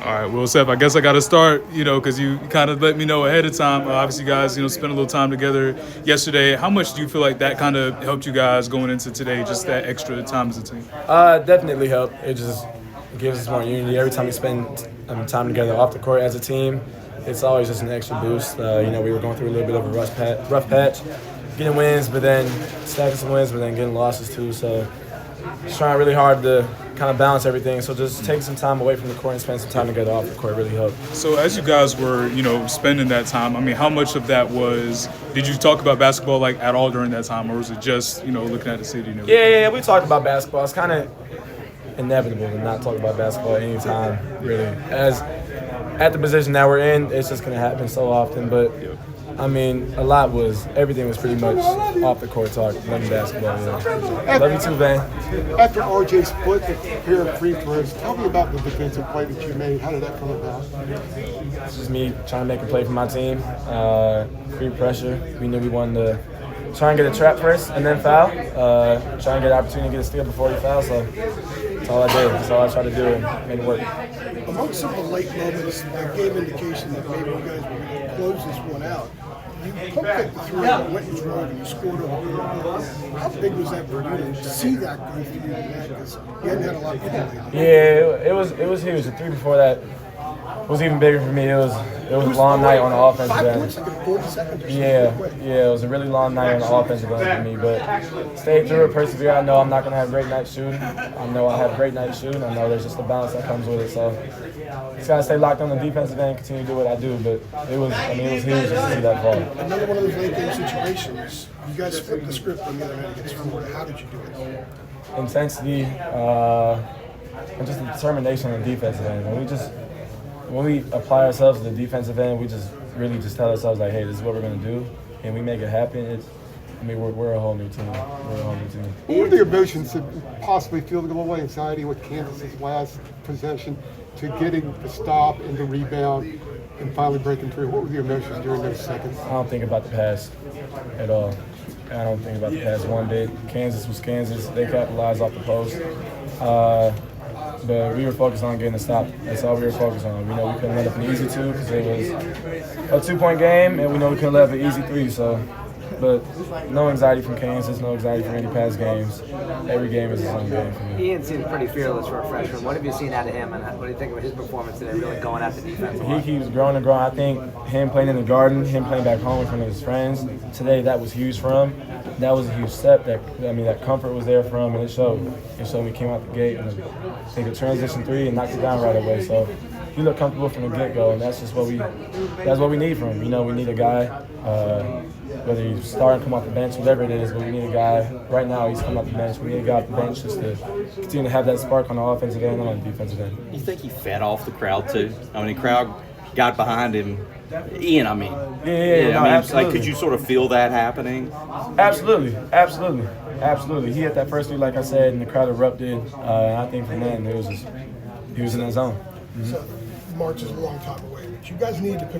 All right, well, Seth, I guess I got to start, because you kind of let me know ahead of time. Obviously, you guys, spent a little time together yesterday. How much do you feel like that kind of helped you guys going into today, just that extra time as a team? Definitely helped. It just gives us more unity. Every time we spend time together off the court as a team, it's always just an extra boost. We were going through a little bit of a rough patch, getting wins, but then stacking some wins, but then getting losses too. So just trying really hard to kind of balance everything. So just taking some time away from the court and spending some time together off the court really helped. So as you guys were, spending that time, I mean, how much of that did you talk about basketball like at all during that time, or was it just, looking at the city and everything? Yeah, we talked about basketball. It's kind of inevitable to not talk about basketball anytime, really. As at the position that we're in, it's just going to happen so often. But I mean, everything was pretty much off the court talk, loving basketball. Yeah. Love you too, Van. After RJ split the pair of free throws, tell me about the defensive play that you made. How did that come about? It's just me trying to make a play for my team. Free pressure. We knew we wanted to try and get a trap first and then foul. Try and get an opportunity to get a steal before he fouls. So that's all I did. That's all I tried to do and make it work. Among some of the late moments that gave indication that maybe you guys were going to close this one out, you pump kicked the three and went and drove and you scored over the How big was that for you to see that go through your net? Because you hadn't had a lot of people lately. Yeah, it was huge. The three before that was even bigger for me. It was a long night on the offensive end. 5 points like in 40 seconds or something. Yeah, it was a really long night on the offensive end for me. But stayed through it, persevere. I know I'm not going to have a great night shooting. I know I have a great night shooting. I know there's just a balance that comes with it. So just got to stay locked on the defensive end and continue to do what I do. But it was huge just to see that fall. Another one of those late game situations. You guys flipped the script on the other night against Florida. How did you do it? Intensity and just the determination on the defensive end. When we apply ourselves to the defensive end, we just really tell ourselves like, hey, this is what we're going to do, and we make it happen. We're a whole new team. What were the emotions to possibly feeling a little anxiety with Kansas's last possession to getting the stop and the rebound and finally breaking through? What were the emotions during those seconds? I don't think about the past at all. I don't think about the past one bit. Kansas was Kansas. They capitalized off the post. But we were focused on getting a stop. That's all we were focused on. We know we couldn't let up an easy two because it was a 2-point game, and we know we couldn't let up an easy three. But no anxiety from Kansas, no anxiety from any past games. Every game is its own game for me. Ian seems pretty fearless for a freshman. What have you seen out of him, and what do you think of his performance today, really going at the defense? He keeps growing and growing. I think him playing in the Garden, him playing back home in front of his friends, today that was huge for him. That was a huge step. That comfort was there for him, and it showed. We came out the gate and take a transition three and knocked it down right away. So he looked comfortable from the get-go, and that's what we need from him. We need a guy, whether he's starting to come off the bench, whatever it is, but we need a guy. Right now, he's coming off the bench. We need a guy off the bench just to continue to have that spark on the offensive end and on the defensive end. You think he fed off the crowd too? I mean, the crowd got behind him. Ian, I mean. Yeah, absolutely. Could you sort of feel that happening? Absolutely. He hit that first three, like I said, and the crowd erupted. And I think from then, he was in that zone. So March is a long time away, but you guys need to pick